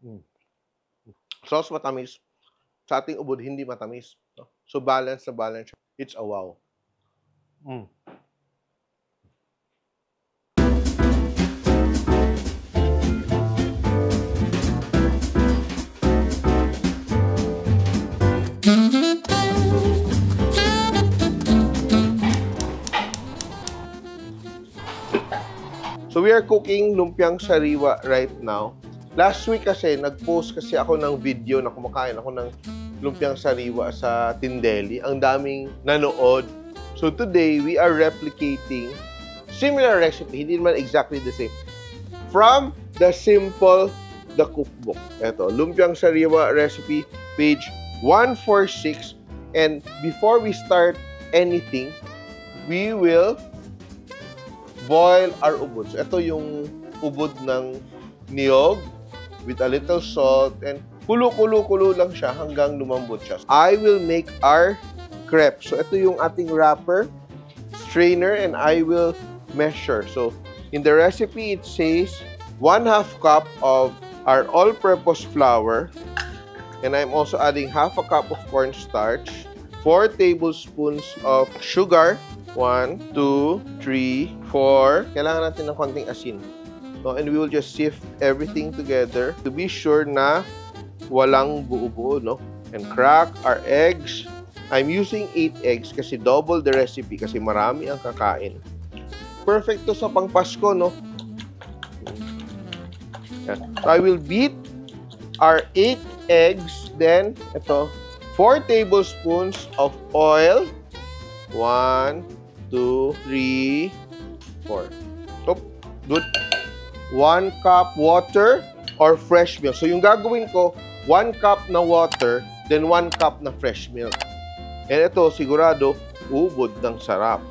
Mm. Sauce matamis. Sa ating ubod, hindi matamis. No? So, balance na balance. It's a wow. Mm. So, we are cooking lumpiang sariwa right now. Last week kasi, nag-post kasi ako ng video na kumakain ako ng lumpiang sariwa sa Tindeli. Ang daming nanood. So, today, we are replicating similar recipe. Hindi naman exactly the same. From the Simple the Cookbook. Ito, lumpiang sariwa recipe, page 146. And before we start anything, we will boil our ubod. So, ito yung ubod ng niyog with a little salt and kulo-kulo-kulo lang siya hanggang lumambot siya. I will make our crepe. So, ito yung ating wrapper, strainer, and I will measure. So, in the recipe, it says 1/2 cup of our all-purpose flour, and I'm also adding 1/2 cup of cornstarch, 4 tablespoons of sugar, 1, 2, 3, 4. Kailangan natin ng konting asin. So, and we will just sift everything together to be sure na walang buo-buo, no? And crack our eggs. I'm using 8 eggs kasi double the recipe kasi marami ang kakain. Perfect to sa pang-Pasko, no? Yan. So, I will beat our 8 eggs. Then, ito, 4 tablespoons of oil. 1, 2, 3, 4. So, good. 1 cup water or fresh milk. So, yung gagawin ko, 1 cup na water, then 1 cup na fresh milk. And ito, sigurado, ubod ng sarap.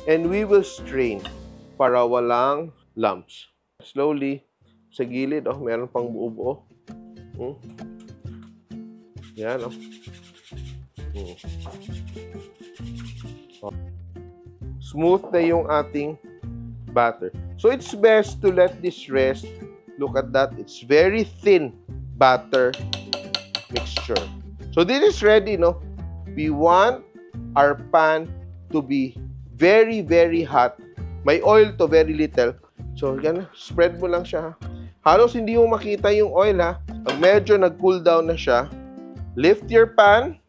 And we will strain para walang lumps. Slowly, sa gilid, oh, meron pang buo-buo. Yan, oh. Smooth na yung ating batter. So, it's best to let this rest. Look at that. It's very thin batter mixture. So, this is ready, no? We want our pan to be very, very hot. May oil to, very little. So, yan. Spread mo lang siya, ha? Halos hindi mo makita yung oil, ha? Pag medyo nag-cool down na siya, lift your pan,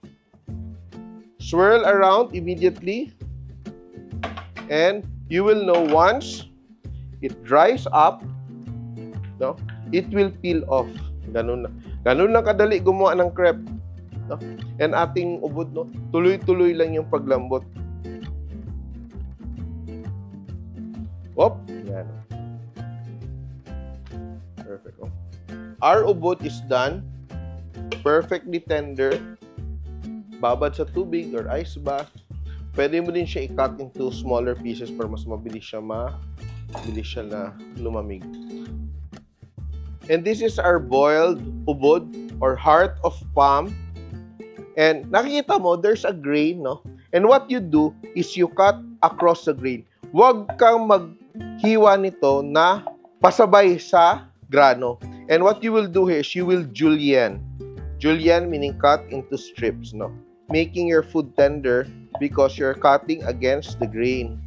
swirl around immediately, and you will know once it dries up, no, it will peel off. Ganun na. Ganun na kadali gumawa ng crepe. No? And ating ubod, no, tuloy-tuloy lang yung paglambot. Whoop! Yan. Perfect. Oh. Our ubod is done. Perfectly tender. Babad sa tubig or ice bath. Pwede mo din siya i-cut into smaller pieces para mas mabilis siya na lumamig. And this is our boiled ubod or heart of palm. And nakikita mo, there's a grain, no? And what you do is you cut across the grain. Huwag kang maghiwa nito na pasabay sa grano. And what you will do here is you will julienne. Julienne meaning cut into strips, no? Making your food tender because you're cutting against the grain.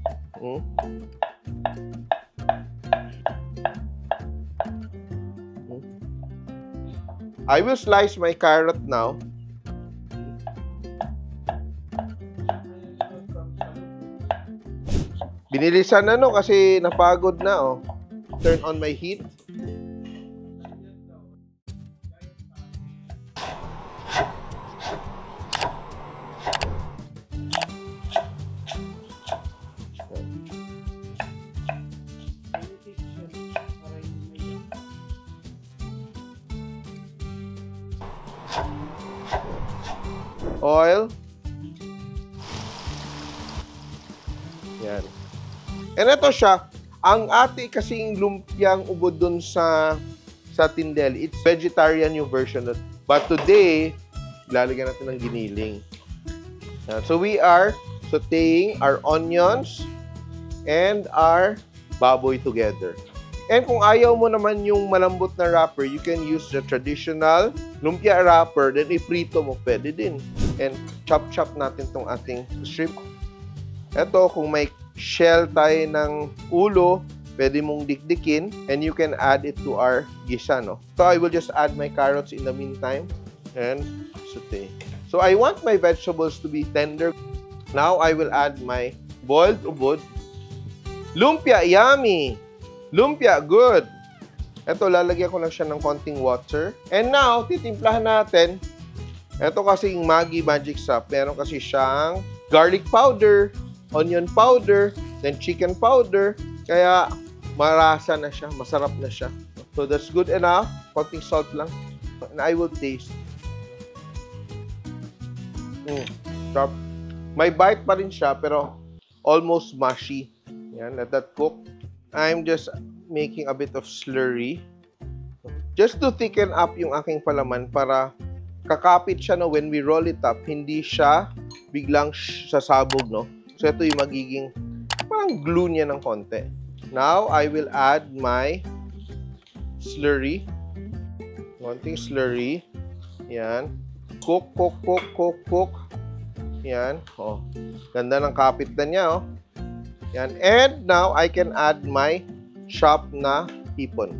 I will slice my carrot now. Binilisan na, no, kasi napagod na, oh. Turn on my heat. Oil. Yan. And ito siya, ang ate kasing lumpiang ubod dun sa Tindeli, it's vegetarian yung version. But today, lalagyan natin ng giniling. Yan. So we are sauteing our onions and our baboy together. And kung ayaw mo naman yung malambot na wrapper, you can use the traditional lumpia wrapper, then iprito mo, pwede din. And chop-chop natin tong ating shrimp. Ito, kung may shell tayo ng ulo, pwede mong dikdikin, and you can add it to our gisa, no? So I will just add my carrots in the meantime, and saute. So I want my vegetables to be tender. Now I will add my boiled ubod. Lumpia, yummy! Lumpia, good. Ito, lalagyan ko lang siya ng konting water. And now, titimplahan natin. Ito kasing Maggi Magic Sarap. Meron kasi siyang garlic powder, onion powder, then chicken powder. Kaya, marasa na siya. Masarap na siya. So, that's good enough. Konting salt lang. And I will taste. Sharp. May bite pa rin siya, pero almost mushy. Yan, let that cook. I'm just making a bit of slurry. Just to thicken up yung aking palaman para kakapit siya, no, when we roll it up, hindi siya biglang sasabog, no? So, ito yung magiging parang glue niya ng konti. Now, I will add my slurry. Konting slurry. Yan. Cook, cook, cook, cook, cook. Yan. Oh. Ganda ng kapit na niya, oh. Yan. And now, I can add my chopped na hipon.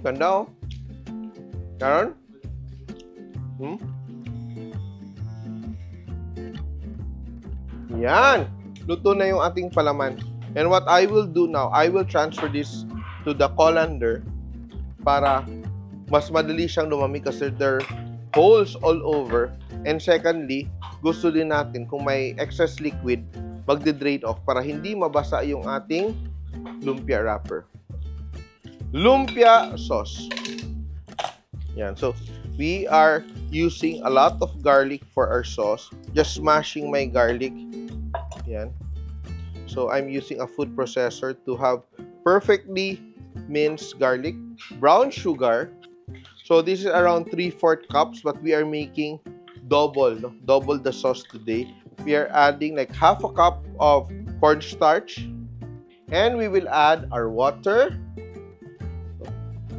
Ganda, oh. Karon? Yan. Luto na yung ating palaman. And what I will do now, I will transfer this to the colander para mas madali siyang lumami kasi there are holes all over. And secondly, gusto din natin kung may excess liquid, magde-drain off para hindi mabasa yung ating lumpia wrapper. Lumpia sauce. Yan. So, we are using a lot of garlic for our sauce. Just smashing my garlic. Yan. So, I'm using a food processor to have perfectly minced garlic. Brown sugar. So, this is around 3/4 cups, but we are making double, no? Double the sauce today. We are adding like half a cup of cornstarch. And we will add our water.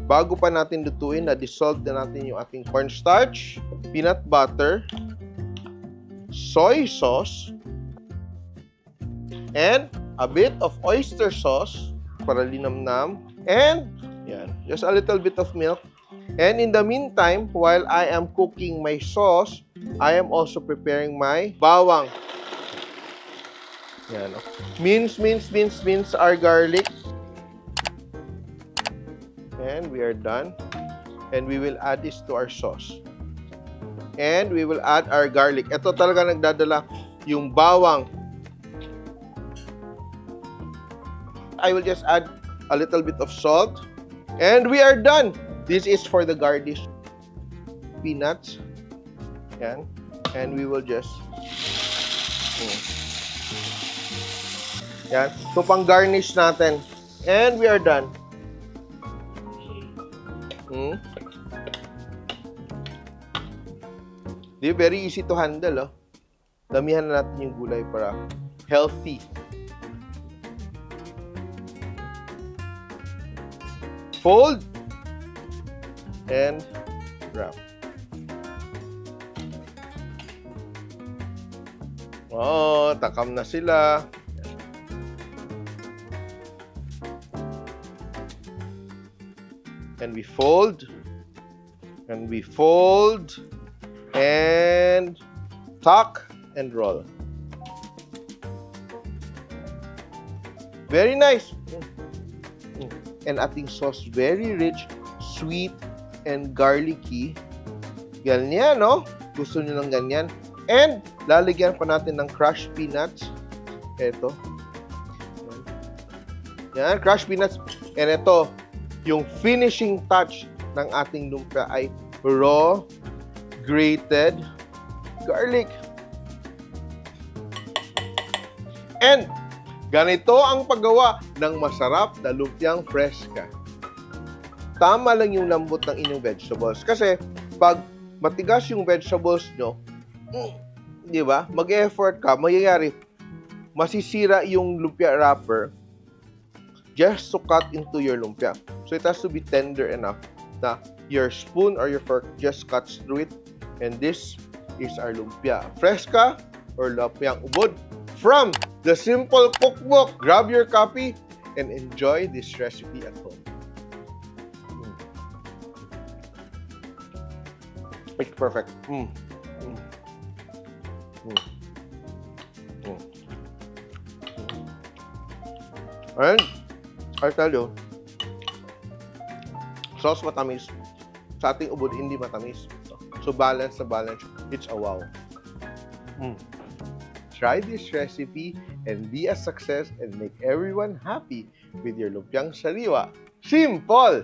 Bago pa natin lutuin, na-dissolve na natin yung ating cornstarch, peanut butter, soy sauce, and a bit of oyster sauce para linamnam. And, yan, just a little bit of milk. And in the meantime, while I am cooking my sauce, I am also preparing my bawang. Yan, oh. Mince our garlic. And we are done. And we will add this to our sauce. And we will add our garlic. Ito talaga nagdadala yung bawang. I will just add a little bit of salt. And we are done. This is for the garnish. Peanuts. Yan. And we will just... Yan. So, pang-garnish natin. And we are done. Very easy to handle, oh. Damihan na natin yung gulay para healthy. Fold and wrap. Oh, takam na sila. And we fold. And we fold. And tuck and roll. Very nice. And ating sauce, very rich, sweet, and garlicky. Ganyan, no? Gusto nyo ng ganyan. And, lalagyan pa natin ng crushed peanuts. Ito. Yan, crushed peanuts. And ito, yung finishing touch ng ating lumpia ay raw, grated garlic. And, ganito ang paggawa ng masarap na lumpiang fresca. Tama lang yung lambot ng inyong vegetables. Kasi, pag matigas yung vegetables nyo, di ba? Mag-effort ka, mayayari, masisira yung lumpia wrapper just to cut into your lumpia. So it has to be tender enough na your spoon or your fork just cuts through it. And this is our lumpia fresca or lumpiang ubod from the Simple Cookbook. Grab your copy and enjoy this recipe at home. It's perfect. And I tell you, sauce matamis. Sa ating ubod, hindi matamis. So balance na balance. It's a wow. Try this recipe and be a success and make everyone happy with your lumpiang sariwa. Simple!